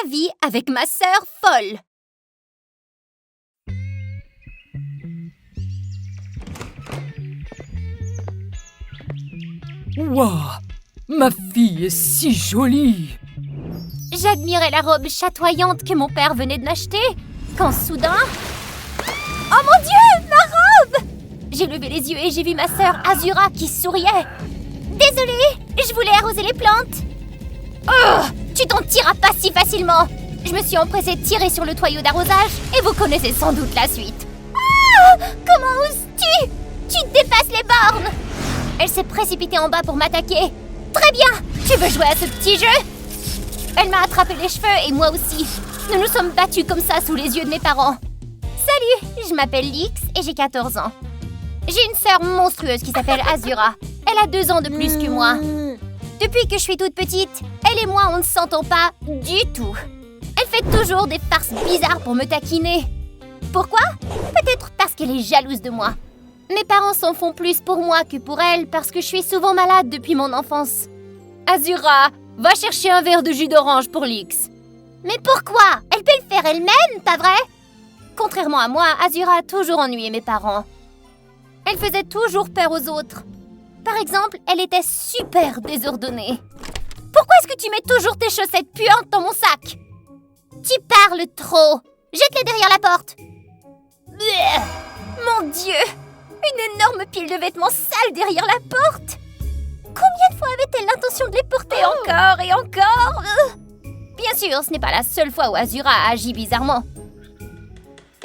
ma vie avec ma sœur folle. Waouh! Ma fille est si jolie! J'admirais la robe chatoyante que mon père venait de m'acheter, quand soudain... Oh mon Dieu, ma robe! J'ai levé les yeux et j'ai vu ma sœur Azura qui souriait. Désolée, je voulais arroser les plantes. Oh, tu t'en tireras pas si facilement. Je me suis empressée de tirer sur le tuyau d'arrosage et vous connaissez sans doute la suite. Oh, comment oses-tu? Tu dépasses les bornes! Elle s'est précipitée en bas pour m'attaquer. Très bien, tu veux jouer à ce petit jeu? Elle m'a attrapé les cheveux et moi aussi. Nous nous sommes battus comme ça sous les yeux de mes parents. Salut, je m'appelle Lix et j'ai 14 ans. J'ai une sœur monstrueuse qui s'appelle Azura. Elle a 2 ans de plus que moi. Depuis que je suis toute petite, elle et moi on ne s'entend pas du tout. Elle fait toujours des farces bizarres pour me taquiner. Pourquoi? Peut-être parce qu'elle est jalouse de moi. Mes parents s'en font plus pour moi que pour elle parce que je suis souvent malade depuis mon enfance. Azura, va chercher un verre de jus d'orange pour Lix. Mais pourquoi? Elle peut le faire elle-même, pas vrai? Contrairement à moi, Azura a toujours ennuyé mes parents. Elle faisait toujours peur aux autres. Par exemple, elle était super désordonnée. Pourquoi est-ce que tu mets toujours tes chaussettes puantes dans mon sac? Tu parles trop. Jette-les derrière la porte. Bleh. Mon Dieu! Une énorme pile de vêtements sales derrière la porte. Combien de fois avait-elle l'intention de les porter encore et encore? Bien sûr, ce n'est pas la seule fois où Azura a agi bizarrement.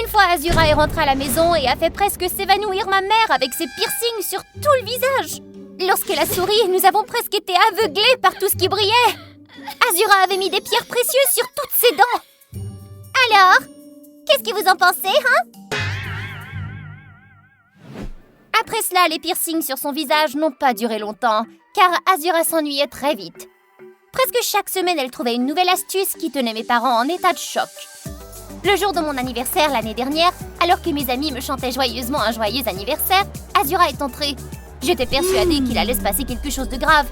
Une fois, Azura est rentrée à la maison et a fait presque s'évanouir ma mère avec ses piercings sur tout le visage. Lorsqu'elle a souri, nous avons presque été aveuglés par tout ce qui brillait. Azura avait mis des pierres précieuses sur toutes ses dents. Alors, qu'est-ce que vous en pensez, hein? Après cela, les piercings sur son visage n'ont pas duré longtemps, car Azura s'ennuyait très vite. Presque chaque semaine, elle trouvait une nouvelle astuce qui tenait mes parents en état de choc. Le jour de mon anniversaire l'année dernière, alors que mes amis me chantaient joyeusement un joyeux anniversaire, Azura est entrée. J'étais persuadée qu'il allait se passer quelque chose de grave.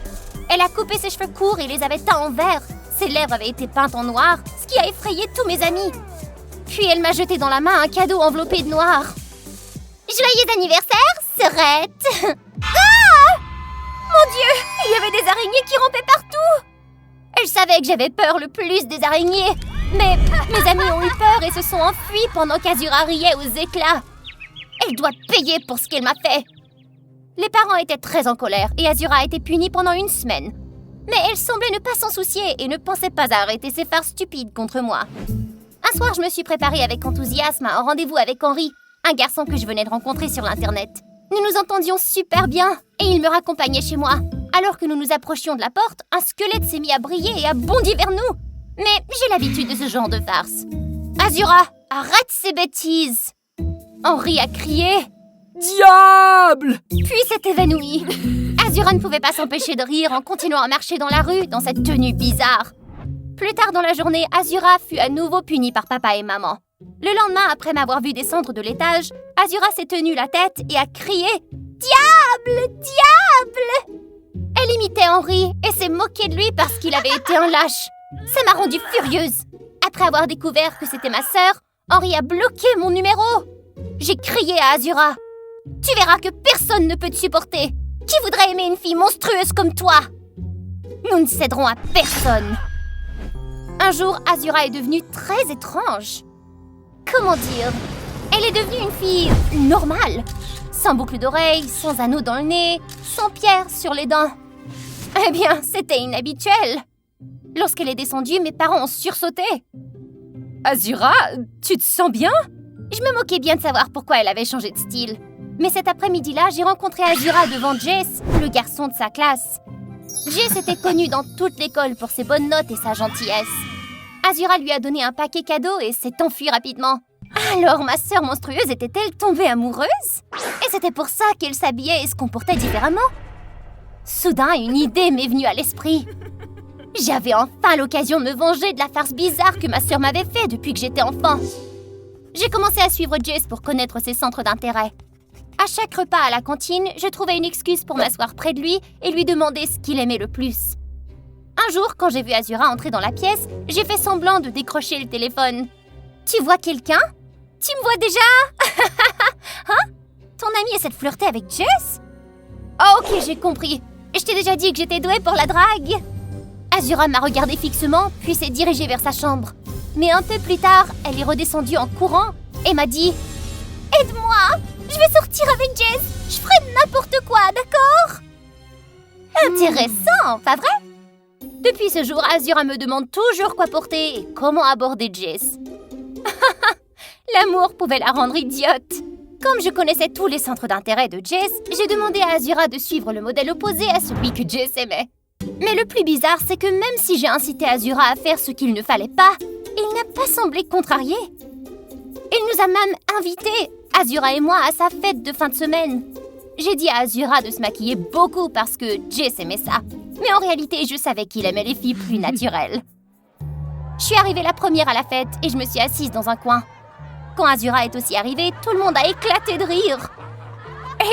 Elle a coupé ses cheveux courts et les avait teints en vert. Ses lèvres avaient été peintes en noir, ce qui a effrayé tous mes amis. Puis elle m'a jeté dans la main un cadeau enveloppé de noir. Joyeux anniversaire, sœurette! Ah! Mon Dieu, il y avait des araignées qui rampaient partout! Elle savait que j'avais peur le plus des araignées. Mais mes amis ont eu peur et se sont enfuis pendant qu'Azura riait aux éclats. Elle doit payer pour ce qu'elle m'a fait. Les parents étaient très en colère et Azura a été punie pendant 1 semaine. Mais elle semblait ne pas s'en soucier et ne pensait pas à arrêter ses farces stupides contre moi. Un soir, je me suis préparée avec enthousiasme à un rendez-vous avec Henri, un garçon que je venais de rencontrer sur l'internet. Nous nous entendions super bien et il me raccompagnait chez moi. Alors que nous nous approchions de la porte, un squelette s'est mis à briller et a bondi vers nous. Mais j'ai l'habitude de ce genre de farce. Azura, arrête ces bêtises! Henri a crié. Diable! Puis s'est évanoui. Azura ne pouvait pas s'empêcher de rire en continuant à marcher dans la rue dans cette tenue bizarre. Plus tard dans la journée, Azura fut à nouveau punie par papa et maman. Le lendemain, après m'avoir vu descendre de l'étage, Azura s'est tenue la tête et a crié « Diable! Diable !» Elle imitait Henri et s'est moquée de lui parce qu'il avait été un lâche. Ça m'a rendue furieuse. Après avoir découvert que c'était ma sœur, Henri a bloqué mon numéro. J'ai crié à Azura. « Tu verras que personne ne peut te supporter. Qui voudrait aimer une fille monstrueuse comme toi? Nous ne céderons à personne. » Un jour, Azura est devenue très étrange. Comment dire? Elle est devenue une fille normale. Sans boucle d'oreilles, sans anneau dans le nez, sans pierres sur les dents. Eh bien, c'était inhabituel. Lorsqu'elle est descendue, mes parents ont sursauté. Azura, tu te sens bien? Je me moquais bien de savoir pourquoi elle avait changé de style. Mais cet après-midi-là, j'ai rencontré Azura devant Jess, le garçon de sa classe. Jess était connu dans toute l'école pour ses bonnes notes et sa gentillesse. Azura lui a donné un paquet cadeau et s'est enfuie rapidement. Alors, ma sœur monstrueuse était-elle tombée amoureuse? Et c'était pour ça qu'elle s'habillait et se comportait différemment? Soudain, une idée m'est venue à l'esprit. J'avais enfin l'occasion de me venger de la farce bizarre que ma sœur m'avait fait depuis que j'étais enfant. J'ai commencé à suivre Jess pour connaître ses centres d'intérêt. À chaque repas à la cantine, je trouvais une excuse pour m'asseoir près de lui et lui demander ce qu'il aimait le plus. Un jour, quand j'ai vu Azura entrer dans la pièce, j'ai fait semblant de décrocher le téléphone. Tu vois quelqu'un? Tu me vois déjà? Hein? Ton ami essaie de flirter avec Jess? Oh, ok, j'ai compris. Je t'ai déjà dit que j'étais douée pour la drague. Azura m'a regardé fixement, puis s'est dirigée vers sa chambre. Mais un peu plus tard, elle est redescendue en courant et m'a dit « Aide-moi! Je vais sortir avec Jess! Je ferai n'importe quoi, d'accord ?» Intéressant, pas vrai? Depuis ce jour, Azura me demande toujours quoi porter et comment aborder Jess. L'amour pouvait la rendre idiote. Comme je connaissais tous les centres d'intérêt de Jess, j'ai demandé à Azura de suivre le modèle opposé à celui que Jess aimait. Mais le plus bizarre, c'est que même si j'ai incité Azura à faire ce qu'il ne fallait pas, il n'a pas semblé contrarié. Il nous a même invités, Azura et moi, à sa fête de fin de semaine. J'ai dit à Azura de se maquiller beaucoup parce que Jess aimait ça. Mais en réalité, je savais qu'il aimait les filles plus naturelles. Je suis arrivée la première à la fête et je me suis assise dans un coin. Quand Azura est aussi arrivée, tout le monde a éclaté de rire.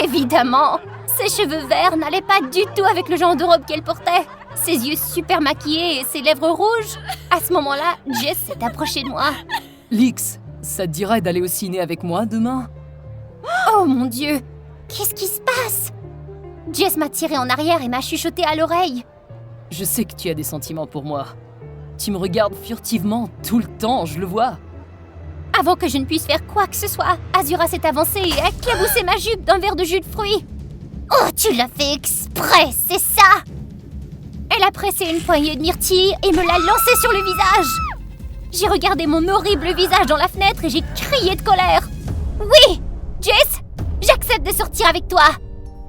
Évidemment, ses cheveux verts n'allaient pas du tout avec le genre de robe qu'elle portait. Ses yeux super maquillés et ses lèvres rouges. À ce moment-là, Jess s'est approchée de moi. Lix, ça te dirait d'aller au ciné avec moi demain? Oh mon Dieu! Qu'est-ce qui se passe? Jess m'a tirée en arrière et m'a chuchoté à l'oreille. Je sais que tu as des sentiments pour moi. Tu me regardes furtivement tout le temps, je le vois. Avant que je ne puisse faire quoi que ce soit, Azura s'est avancée et a éclaboussé ma jupe d'un verre de jus de fruits. Oh, tu l'as fait exprès, c'est ça! Elle a pressé une poignée de myrtilles et me l'a lancée sur le visage. J'ai regardé mon horrible visage dans la fenêtre et j'ai crié de colère. Oui, Jess, j'accepte de sortir avec toi.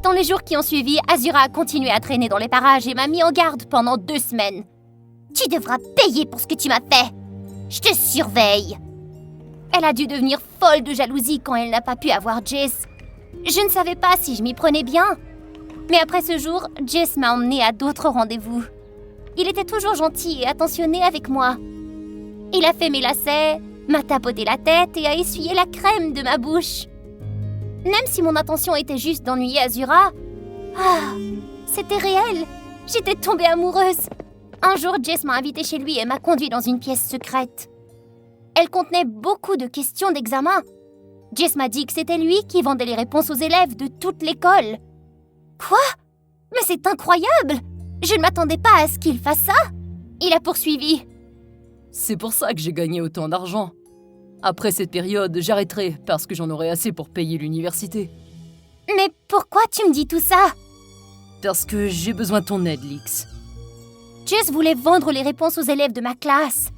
Dans les jours qui ont suivi, Azura a continué à traîner dans les parages et m'a mis en garde pendant 2 semaines. Tu devras payer pour ce que tu m'as fait. Je te surveille. Elle a dû devenir folle de jalousie quand elle n'a pas pu avoir Jess. Je ne savais pas si je m'y prenais bien. Mais après ce jour, Jess m'a emmenée à d'autres rendez-vous. Il était toujours gentil et attentionné avec moi. Il a fait mes lacets, m'a tapoté la tête et a essuyé la crème de ma bouche. Même si mon intention était juste d'ennuyer Azura, c'était réel. J'étais tombée amoureuse. Un jour, Jess m'a invitée chez lui et m'a conduit dans une pièce secrète. Elle contenait beaucoup de questions d'examen. Jess m'a dit que c'était lui qui vendait les réponses aux élèves de toute l'école. Quoi? Mais c'est incroyable! Je ne m'attendais pas à ce qu'il fasse ça. Il a poursuivi. C'est pour ça que j'ai gagné autant d'argent. Après cette période, j'arrêterai parce que j'en aurai assez pour payer l'université. Mais pourquoi tu me dis tout ça? Parce que j'ai besoin de ton aide, Lix. Jess voulait vendre les réponses aux élèves de ma classe.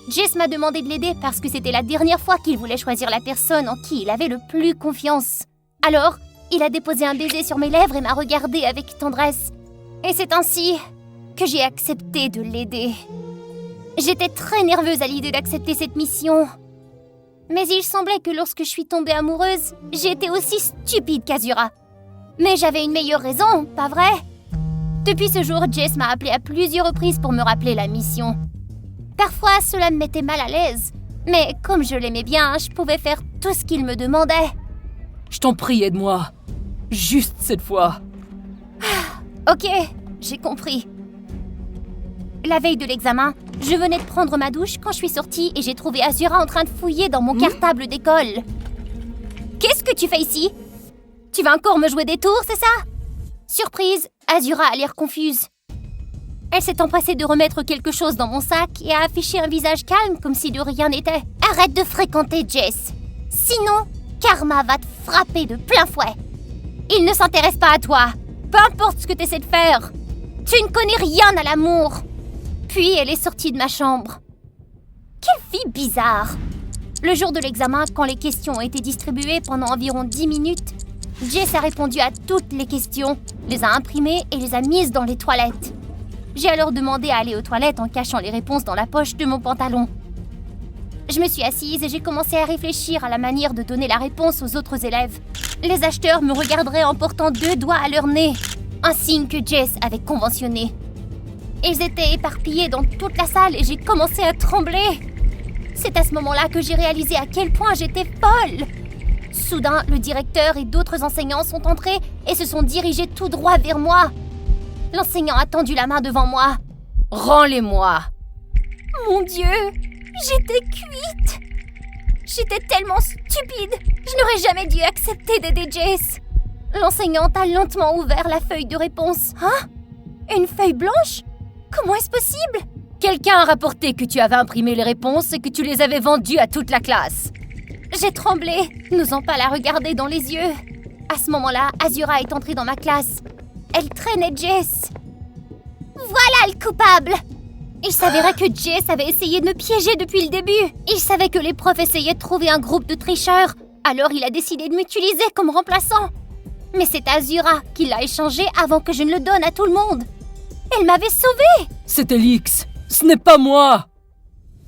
Jess m'a demandé de l'aider parce que c'était la dernière fois qu'il voulait choisir la personne en qui il avait le plus confiance. Alors, il a déposé un baiser sur mes lèvres et m'a regardée avec tendresse. Et c'est ainsi que j'ai accepté de l'aider. J'étais très nerveuse à l'idée d'accepter cette mission. Mais il semblait que lorsque je suis tombée amoureuse, j'étais aussi stupide qu'Azura. Mais j'avais une meilleure raison, pas vrai? Depuis ce jour, Jess m'a appelée à plusieurs reprises pour me rappeler la mission. Parfois, cela me mettait mal à l'aise. Mais comme je l'aimais bien, je pouvais faire tout ce qu'il me demandait. Je t'en prie, aide-moi. Juste cette fois. Ok, j'ai compris. La veille de l'examen, je venais de prendre ma douche quand je suis sortie et j'ai trouvé Azura en train de fouiller dans mon cartable d'école. Qu'est-ce que tu fais ici? Tu vas encore me jouer des tours, c'est ça? Surprise, Azura a l'air confuse. Elle s'est empressée de remettre quelque chose dans mon sac et a affiché un visage calme comme si de rien n'était. Arrête de fréquenter Jess. Sinon, Karma va te frapper de plein fouet. Il ne s'intéresse pas à toi. Peu importe ce que tu essaies de faire. Tu ne connais rien à l'amour. Puis elle est sortie de ma chambre. Quelle fille bizarre. Le jour de l'examen, quand les questions ont été distribuées pendant environ 10 minutes, Jess a répondu à toutes les questions, les a imprimées et les a mises dans les toilettes. J'ai alors demandé à aller aux toilettes en cachant les réponses dans la poche de mon pantalon. Je me suis assise et j'ai commencé à réfléchir à la manière de donner la réponse aux autres élèves. Les acheteurs me regarderaient en portant 2 doigts à leur nez, un signe que Jess avait conventionné. Ils étaient éparpillés dans toute la salle et j'ai commencé à trembler. C'est à ce moment-là que j'ai réalisé à quel point j'étais folle. Soudain, le directeur et d'autres enseignants sont entrés et se sont dirigés tout droit vers moi. L'enseignant a tendu la main devant moi. Rends-les-moi. Mon Dieu, j'étais cuite. J'étais tellement stupide. Je n'aurais jamais dû accepter d'aider Jess. L'enseignante a lentement ouvert la feuille de réponse. Hein? Une feuille blanche? Comment est-ce possible? Quelqu'un a rapporté que tu avais imprimé les réponses et que tu les avais vendues à toute la classe. J'ai tremblé, n'osant pas la regarder dans les yeux. À ce moment-là, Azura est entrée dans ma classe. Elle traînait Jess. Voilà le coupable! Il s'avérait que Jess avait essayé de me piéger depuis le début. Il savait que les profs essayaient de trouver un groupe de tricheurs. Alors il a décidé de m'utiliser comme remplaçant. Mais c'est Azura qui l'a échangé avant que je ne le donne à tout le monde. Elle m'avait sauvée! C'était Lix. Ce n'est pas moi!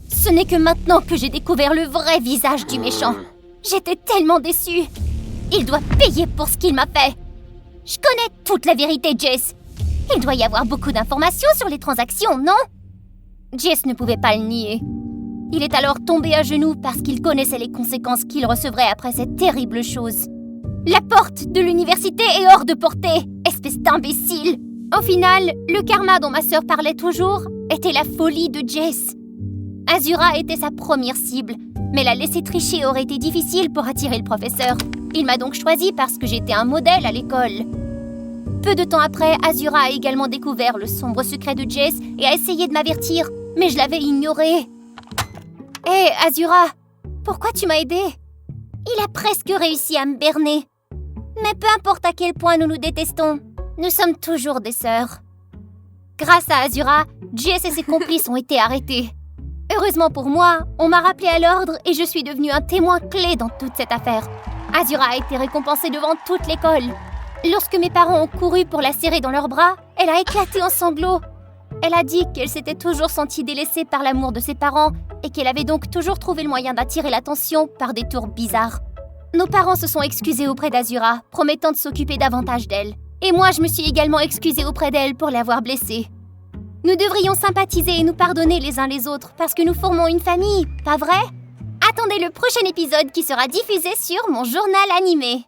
Ce n'est que maintenant que j'ai découvert le vrai visage du méchant. J'étais tellement déçue. Il doit payer pour ce qu'il m'a fait. Je connais toute la vérité, Jess. Il doit y avoir beaucoup d'informations sur les transactions, non? Jess ne pouvait pas le nier. Il est alors tombé à genoux parce qu'il connaissait les conséquences qu'il recevrait après cette terrible chose. La porte de l'université est hors de portée, espèce d'imbécile! Au final, le karma dont ma sœur parlait toujours était la folie de Jess. Azura était sa première cible, mais la laisser tricher aurait été difficile pour attirer le professeur. Il m'a donc choisi parce que j'étais un modèle à l'école. Peu de temps après, Azura a également découvert le sombre secret de Jess et a essayé de m'avertir, mais je l'avais ignoré. Hé, Azura, pourquoi tu m'as aidée? Il a presque réussi à me berner. Mais peu importe à quel point nous nous détestons, nous sommes toujours des sœurs. Grâce à Azura, Jess et ses complices ont été arrêtés. Heureusement pour moi, on m'a rappelé à l'ordre et je suis devenue un témoin clé dans toute cette affaire. Azura a été récompensée devant toute l'école. Lorsque mes parents ont couru pour la serrer dans leurs bras, elle a éclaté en sanglots. Elle a dit qu'elle s'était toujours sentie délaissée par l'amour de ses parents et qu'elle avait donc toujours trouvé le moyen d'attirer l'attention par des tours bizarres. Nos parents se sont excusés auprès d'Azura, promettant de s'occuper davantage d'elle. Et moi, je me suis également excusée auprès d'elle pour l'avoir blessée. Nous devrions sympathiser et nous pardonner les uns les autres parce que nous formons une famille, pas vrai? Attendez le prochain épisode qui sera diffusé sur mon journal animé.